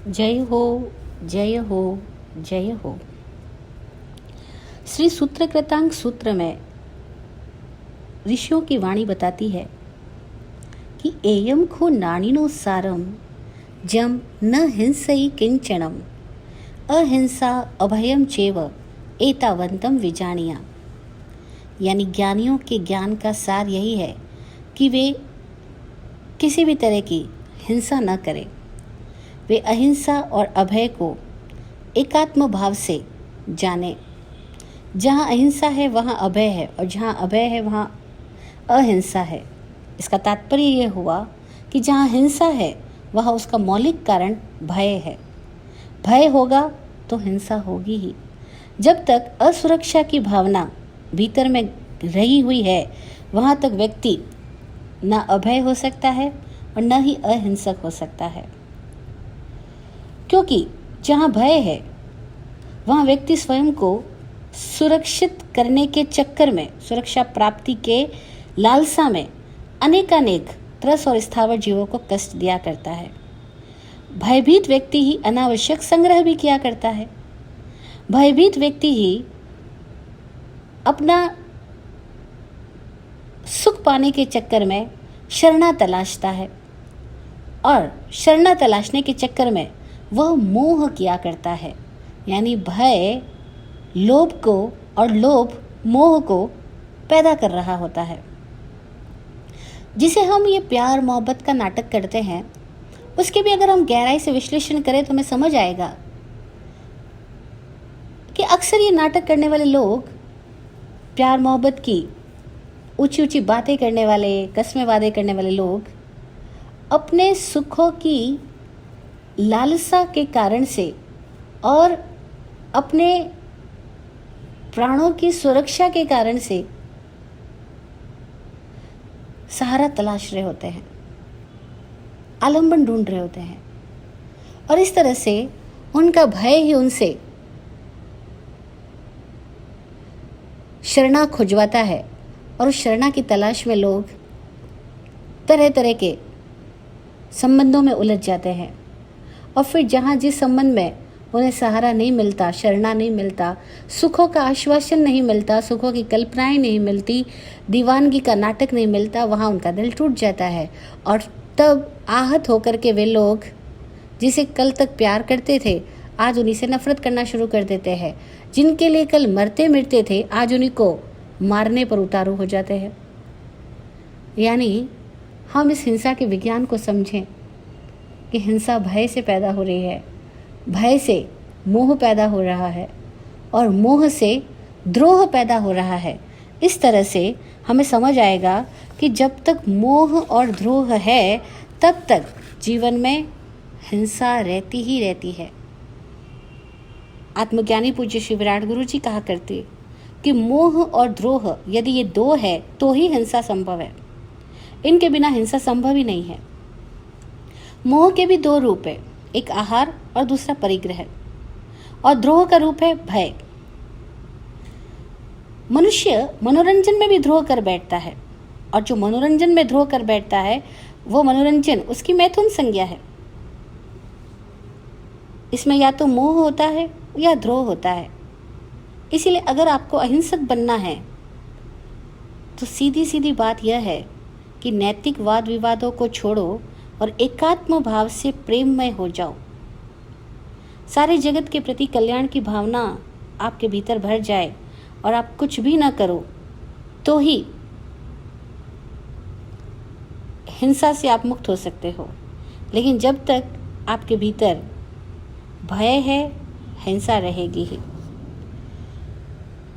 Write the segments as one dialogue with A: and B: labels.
A: जय हो, जय हो, जय हो। श्री सूत्रकृतांग सूत्र में ऋषियों की वाणी बताती है कि एयम खो नाणिनो सारम जम न हिंसई किंचनम अहिंसा अभयम चेव एतावंतम विजानिया। यानी ज्ञानियों के ज्ञान का सार यही है कि वे किसी भी तरह की हिंसा न करें। वे अहिंसा और अभय को एकात्म भाव से जाने। जहाँ अहिंसा है वहाँ अभय है और जहाँ अभय है वहाँ अहिंसा है। इसका तात्पर्य यह हुआ कि जहाँ हिंसा है वहाँ उसका मौलिक कारण भय है। भय होगा तो हिंसा होगी ही। जब तक असुरक्षा की भावना भीतर में रही हुई है वहाँ तक व्यक्ति न अभय हो सकता है और न ही अहिंसक हो सकता है। क्योंकि जहाँ भय है वहाँ व्यक्ति स्वयं को सुरक्षित करने के चक्कर में, सुरक्षा प्राप्ति के लालसा में अनेकानेक त्रस और स्थावर जीवों को कष्ट दिया करता है। भयभीत व्यक्ति ही अनावश्यक संग्रह भी किया करता है। भयभीत व्यक्ति ही अपना सुख पाने के चक्कर में शरणा तलाशता है और शरणा तलाशने के चक्कर में वह मोह किया करता है। यानी भय लोभ को और लोभ मोह को पैदा कर रहा होता है। जिसे हम ये प्यार मोहब्बत का नाटक करते हैं उसके भी अगर हम गहराई से विश्लेषण करें तो हमें समझ आएगा कि अक्सर ये नाटक करने वाले लोग, प्यार मोहब्बत की ऊंची ऊंची बातें करने वाले, कस्में वादे करने वाले लोग अपने सुखों की लालसा के कारण से और अपने प्राणों की सुरक्षा के कारण से सहारा तलाश रहे होते हैं, आलंबन ढूंढ रहे होते हैं और इस तरह से उनका भय ही उनसे शरणा खुजवाता है और उस शरणा की तलाश में लोग तरह तरह के संबंधों में उलझ जाते हैं। और फिर जहाँ जिस संबंध में उन्हें सहारा नहीं मिलता, शरणा नहीं मिलता, सुखों का आश्वासन नहीं मिलता, सुखों की कल्पनाएं नहीं मिलती, दीवानगी का नाटक नहीं मिलता, वहाँ उनका दिल टूट जाता है। और तब आहत होकर के वे लोग जिसे कल तक प्यार करते थे आज उन्हीं से नफरत करना शुरू कर देते हैं। जिनके लिए कल मरते मिटते थे आज उन्हीं को मारने पर उतारू हो जाते हैं। यानी हम इस हिंसा के विज्ञान को समझें कि हिंसा भय से पैदा हो रही है, भय से मोह पैदा हो रहा है और मोह से द्रोह पैदा हो रहा है। इस तरह से हमें समझ आएगा कि जब तक मोह और द्रोह है तब तक जीवन में हिंसा रहती ही रहती है। आत्मज्ञानी पूज्य श्री विराट गुरु जी कहा करते कि मोह और द्रोह यदि ये दो है तो ही हिंसा संभव है, इनके बिना हिंसा संभव ही नहीं है। मोह के भी दो रूप है, एक आहार और दूसरा परिग्रह, और द्रोह का रूप है भय। मनुष्य मनोरंजन में भी द्रोह कर बैठता है और जो मनोरंजन में द्रोह कर बैठता है वो मनोरंजन उसकी मैथुन संज्ञा है। इसमें या तो मोह होता है या द्रोह होता है। इसीलिए अगर आपको अहिंसक बनना है तो सीधी सीधी बात यह है कि नैतिक वाद विवादों को छोड़ो और एकात्म भाव से प्रेममय हो जाओ। सारे जगत के प्रति कल्याण की भावना आपके भीतर भर जाए और आप कुछ भी ना करो तो ही हिंसा से आप मुक्त हो सकते हो। लेकिन जब तक आपके भीतर भय है हिंसा रहेगी ही।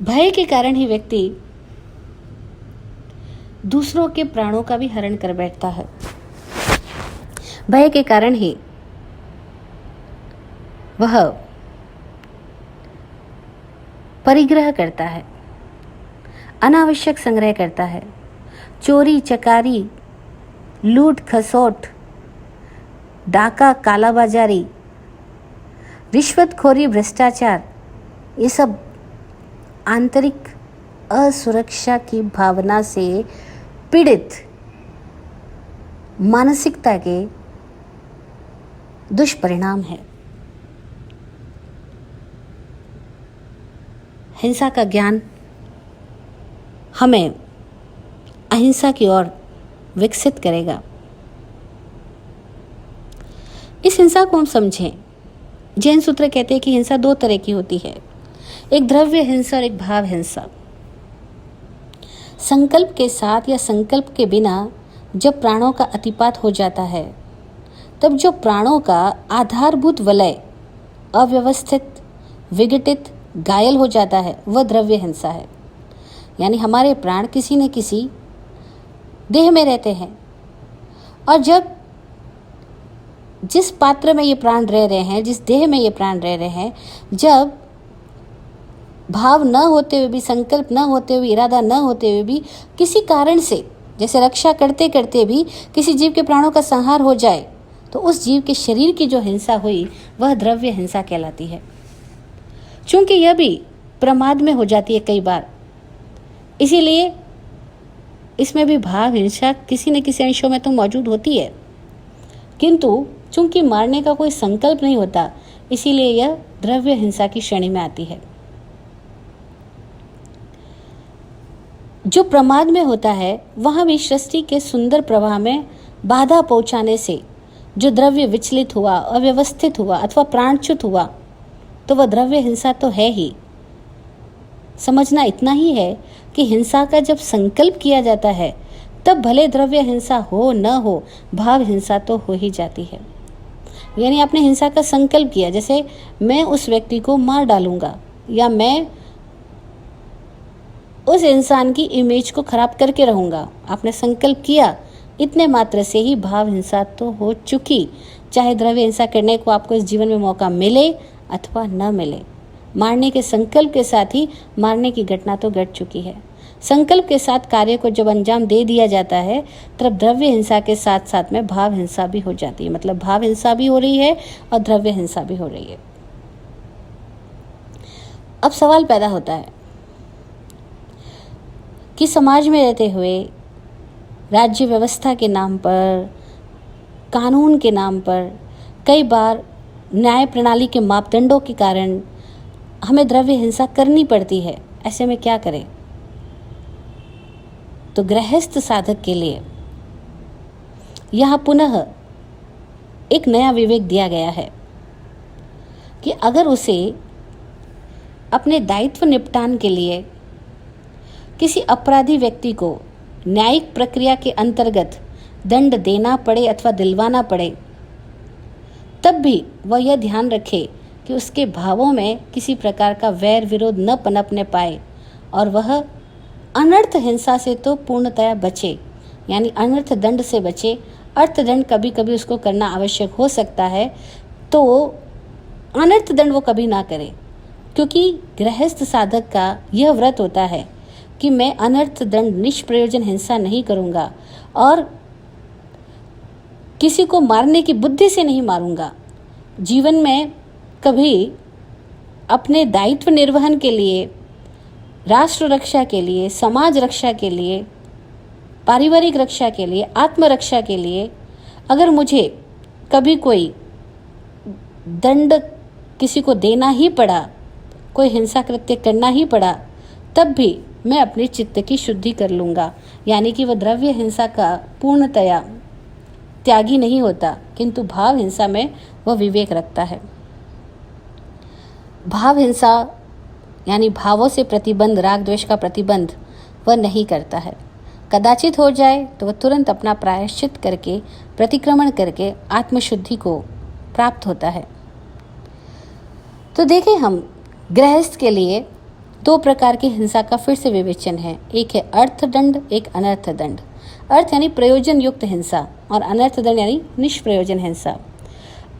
A: भय के कारण ही व्यक्ति दूसरों के प्राणों का भी हरण कर बैठता है। भय के कारण ही वह परिग्रह करता है, अनावश्यक संग्रह करता है, चोरी चकारी, लूट खसोट, डाका, कालाबाजारी, रिश्वतखोरी, भ्रष्टाचार, ये सब आंतरिक असुरक्षा की भावना से पीड़ित मानसिकता के दुष्परिणाम है। हिंसा का ज्ञान हमें अहिंसा की ओर विकसित करेगा। इस हिंसा को हम समझें। जैन सूत्र कहते हैं कि हिंसा दो तरह की होती है, एक द्रव्य हिंसा और एक भाव हिंसा। संकल्प के साथ या संकल्प के बिना जब प्राणों का अतिपात हो जाता है, तब जो प्राणों का आधारभूत वलय अव्यवस्थित, विघटित, घायल हो जाता है, वह द्रव्य हिंसा है। यानी हमारे प्राण किसी न किसी देह में रहते हैं, और जब जिस पात्र में ये प्राण रह रहे हैं, जिस देह में ये प्राण रह रहे हैं, जब भाव न होते हुए भी, संकल्प न होते हुए, इरादा न होते हुए भी किसी कारण से, जैसे रक्षा करते करते भी किसी जीव के प्राणों का संहार हो जाए, तो उस जीव के शरीर की जो हिंसा हुई वह द्रव्य हिंसा कहलाती है। चूंकि यह भी प्रमाद में हो जाती है कई बार, इसीलिए इसमें भी भाव हिंसा किसी न किसी अंशों में तो मौजूद होती है, किंतु चूंकि मारने का कोई संकल्प नहीं होता, इसीलिए यह द्रव्य हिंसा की श्रेणी में आती है। जो प्रमाद में होता है वहां भी सृष्टि के सुंदर प्रवाह में बाधा पहुंचाने से जो द्रव्य विचलित हुआ, अव्यवस्थित हुआ अथवा प्राणच्युत हुआ, तो वह द्रव्य हिंसा तो है ही। समझना इतना ही है कि हिंसा का जब संकल्प किया जाता है, तब भले द्रव्य हिंसा हो न हो, भाव हिंसा तो हो ही जाती है। यानी आपने हिंसा का संकल्प किया, जैसे मैं उस व्यक्ति को मार डालूंगा या मैं उस इंसान की इमेज को खराब करके रहूंगा, आपने संकल्प किया, इतने मात्र से ही भाव हिंसा तो हो चुकी। चाहे द्रव्य हिंसा करने को आपको इस जीवन में मौका मिले अथवा न मिले, मारने के संकल्प के साथ ही मारने की घटना तो घट चुकी है। संकल्प के साथ कार्य को जब अंजाम दे दिया जाता है, तब द्रव्य हिंसा के साथ साथ में भाव हिंसा भी हो जाती है। मतलब भाव हिंसा भी हो रही है और द्रव्य हिंसा भी हो रही है। अब सवाल पैदा होता है कि समाज में रहते हुए राज्य व्यवस्था के नाम पर, कानून के नाम पर, कई बार न्याय प्रणाली के मापदंडों के कारण हमें द्रव्य हिंसा करनी पड़ती है। ऐसे में क्या करें? तो गृहस्थ साधक के लिए यहाँ पुनः एक नया विवेक दिया गया है कि अगर उसे अपने दायित्व निपटान के लिए किसी अपराधी व्यक्ति को न्यायिक प्रक्रिया के अंतर्गत दंड देना पड़े अथवा दिलवाना पड़े, तब भी वह यह ध्यान रखे कि उसके भावों में किसी प्रकार का वैर विरोध न पनपने पाए और वह अनर्थ हिंसा से तो पूर्णतया बचे, यानी अनर्थ दंड से बचे। अर्थ दंड कभी कभी उसको करना आवश्यक हो सकता है, तो अनर्थ दंड वो कभी ना करे, क्योंकि गृहस्थ साधक का यह व्रत होता है कि मैं अनर्थ दंड, निष्प्रयोजन हिंसा नहीं करूँगा और किसी को मारने की बुद्धि से नहीं मारूंगा। जीवन में कभी अपने दायित्व निर्वहन के लिए, राष्ट्र रक्षा के लिए, समाज रक्षा के लिए, पारिवारिक रक्षा के लिए, आत्मरक्षा के लिए अगर मुझे कभी कोई दंड किसी को देना ही पड़ा, कोई हिंसा कृत्य करना ही पड़ा, तब भी मैं अपने चित्त की शुद्धि कर लूँगा। यानी कि वह द्रव्य हिंसा का पूर्णतया त्यागी नहीं होता, किंतु भाव हिंसा में वह विवेक रखता है। भाव हिंसा यानी भावों से प्रतिबंध, राग द्वेष का प्रतिबंध वह नहीं करता है। कदाचित हो जाए तो वह तुरंत अपना प्रायश्चित करके, प्रतिक्रमण करके आत्मशुद्धि को प्राप्त होता है। तो देखें, हम गृहस्थ के लिए दो प्रकार की हिंसा का फिर से विवेचन है। एक है अर्थ दंड, एक अनर्थ दंड। अर्थ यानी प्रयोजन युक्त हिंसा और अनर्थ दंड यानी निष्प्रयोजन हिंसा।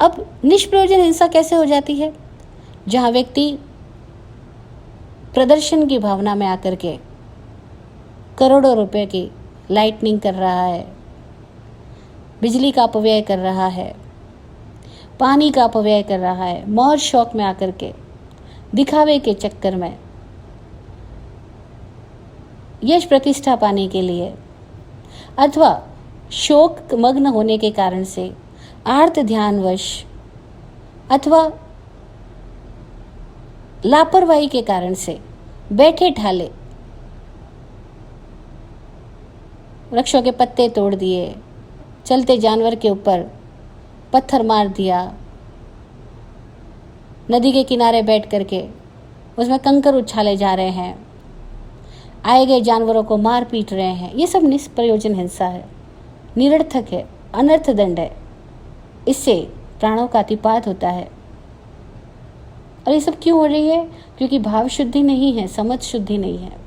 A: अब निष्प्रयोजन हिंसा कैसे हो जाती है? जहाँ व्यक्ति प्रदर्शन की भावना में आकर के करोड़ों रुपए की लाइटनिंग कर रहा है, बिजली का अपव्यय कर रहा है, पानी का अपव्यय कर रहा है, मौज शौक में आकर के, दिखावे के चक्कर में, यश प्रतिष्ठा पाने के लिए, अथवा शोक मग्न होने के कारण से, आर्त ध्यानवश अथवा लापरवाही के कारण से बैठे ठाले वृक्षों के पत्ते तोड़ दिए, चलते जानवर के ऊपर पत्थर मार दिया, नदी के किनारे बैठ करके उसमें कंकर उछाले जा रहे हैं, आए गए जानवरों को मार पीट रहे हैं। ये सब निष्प्रयोजन हिंसा है, निरर्थक है, अनर्थ दंड है। इससे प्राणों का अतिपात होता है। और ये सब क्यों हो रही है? क्योंकि भाव शुद्धि नहीं है, समझ शुद्धि नहीं है।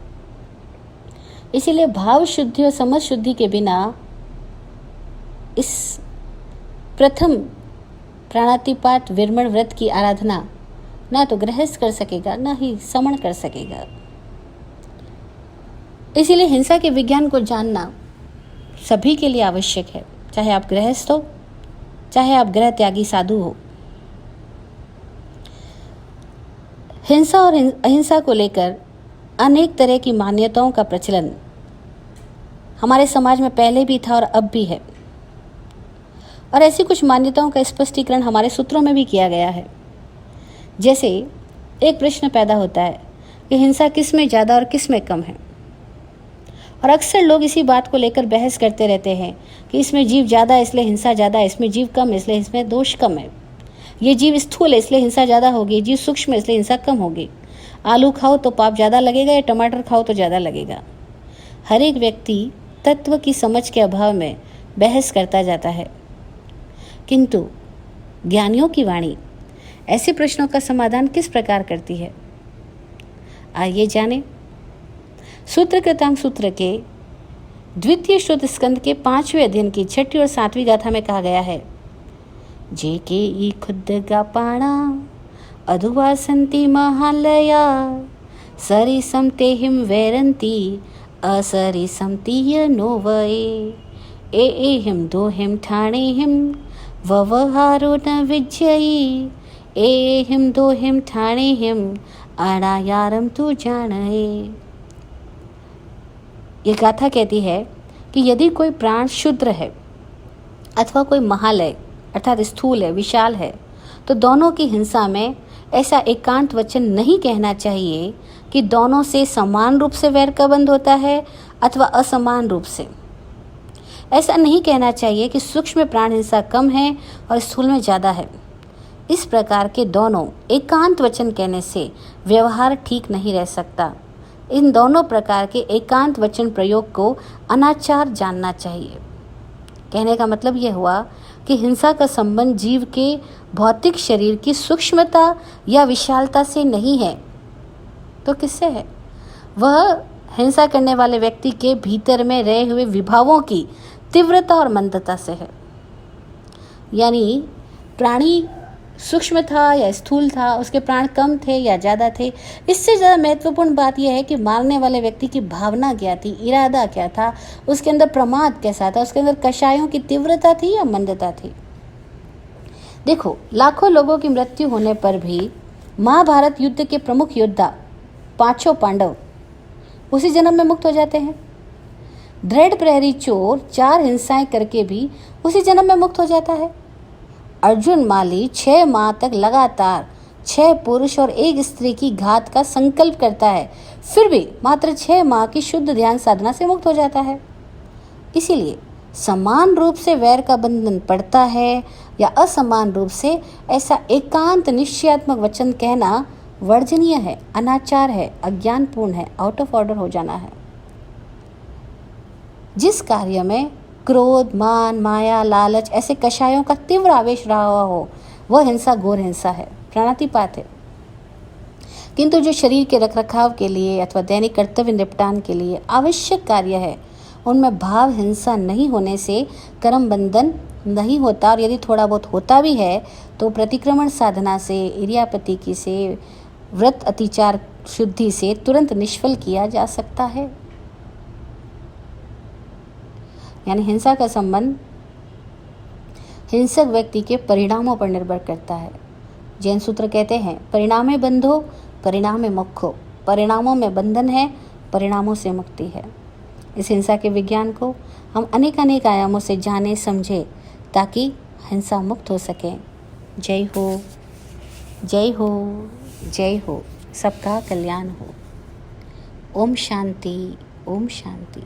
A: इसीलिए भाव शुद्धि और समझ शुद्धि के बिना इस प्रथम प्राणातिपात विरमण व्रत की आराधना ना तो गृहस्थ कर सकेगा, ना ही समण कर सकेगा। इसीलिए हिंसा के विज्ञान को जानना सभी के लिए आवश्यक है, चाहे आप गृहस्थ हो, चाहे आप गृह त्यागी साधु हो। हिंसा और अहिंसा को लेकर अनेक तरह की मान्यताओं का प्रचलन हमारे समाज में पहले भी था और अब भी है। और ऐसी कुछ मान्यताओं का स्पष्टीकरण हमारे सूत्रों में भी किया गया है। जैसे एक प्रश्न पैदा होता है कि हिंसा किस में ज़्यादा और किस में कम है। और अक्सर लोग इसी बात को लेकर बहस करते रहते हैं कि इसमें जीव ज़्यादा है इसलिए हिंसा ज़्यादा है, इसमें जीव कम है इसलिए इसमें दोष कम है, ये जीव स्थूल है इसलिए हिंसा ज़्यादा होगी, जीव सूक्ष्म है इसलिए हिंसा कम होगी, आलू खाओ तो पाप ज़्यादा लगेगा या टमाटर खाओ तो ज़्यादा लगेगा। हर एक व्यक्ति तत्व की समझ के अभाव में बहस करता जाता है, किंतु ज्ञानियों की वाणी ऐसे प्रश्नों का समाधान किस प्रकार करती है, आइए जानें। सूत्र कृतांग सूत्र के द्वितीय श्रुत स्कंद के 5वें अध्ययन की 6ठी और 7वीं गाथा में कहा गया है, जे के ई खुद गा पाणा अधुवा संति महालया सरी समते हिम वैरंती असरी समतीय नोवये ए हिम दो हिम ठाणे हिम ववहारो न विजयी ए हिम दो हिम ठाणे हिम अणायारम तू जाने। ये गाथा कहती है कि यदि कोई प्राण शुद्र है अथवा कोई महालय अर्थात स्थूल है, विशाल है, तो दोनों की हिंसा में ऐसा एकांत वचन नहीं कहना चाहिए कि दोनों से समान रूप से वैर का बंध होता है अथवा असमान रूप से। ऐसा नहीं कहना चाहिए कि सूक्ष्म प्राण हिंसा कम है और स्थूल में ज़्यादा है। इस प्रकार के दोनों एकांत वचन कहने से व्यवहार ठीक नहीं रह सकता। इन दोनों प्रकार के एकांत वचन प्रयोग को अनाचार जानना चाहिए। कहने का मतलब यह हुआ कि हिंसा का संबंध जीव के भौतिक शरीर की सूक्ष्मता या विशालता से नहीं है, तो किससे है? वह हिंसा करने वाले व्यक्ति के भीतर में रहे हुए विभावों की तीव्रता और मंदता से है। यानी प्राणी सूक्ष्म था या स्थूल था, उसके प्राण कम थे या ज़्यादा थे, इससे ज़्यादा महत्वपूर्ण बात यह है कि मारने वाले व्यक्ति की भावना क्या थी, इरादा क्या था, उसके अंदर प्रमाद कैसा था, उसके अंदर कषायों की तीव्रता थी या मंदता थी। देखो, लाखों लोगों की मृत्यु होने पर भी महाभारत युद्ध के प्रमुख योद्धा 5 पांडव उसी जन्म में मुक्त हो जाते हैं। दृढ़ प्रहरी चोर 4 हिंसाएं करके भी उसी जन्म में मुक्त हो जाता है। अर्जुन माली 6 माह तक लगातार 6 पुरुष और 1 स्त्री की घात का संकल्प करता है, फिर भी मात्र 6 माह की शुद्ध ध्यान साधना से मुक्त हो जाता है। इसीलिए समान रूप से वैर का बंधन पड़ता है या असमान रूप से, ऐसा एकांत निश्चयात्मक वचन कहना वर्जनीय है, अनाचार है, अज्ञानपूर्ण है, आउट ऑफ ऑर्डर हो जाना है। जिस कार्य में क्रोध, मान, माया, लालच ऐसे कषायों का तीव्र आवेश रहा हुआ हो, वह हिंसा घोर हिंसा है, प्राणातिपात है। किंतु जो शरीर के रखरखाव के लिए अथवा दैनिक कर्तव्य निपटान के लिए आवश्यक कार्य है, उनमें भाव हिंसा नहीं होने से कर्म बंधन नहीं होता, और यदि थोड़ा बहुत होता भी है तो प्रतिक्रमण साधना से, इरियापतिकी से, व्रत अतिचार शुद्धि से तुरंत निष्फल किया जा सकता है। यानी हिंसा का संबंध हिंसक व्यक्ति के परिणामों पर निर्भर करता है। जैन सूत्र कहते हैं, परिणामे बंधो परिणामे मोक्षो, परिणामों में बंधन है, परिणामों से मुक्ति है। इस हिंसा के विज्ञान को हम अनेक आयामों से जाने समझे, ताकि हिंसा मुक्त हो सके। जय हो, जय हो, जय हो, सबका कल्याण हो। ओम शांति, ओम शांति।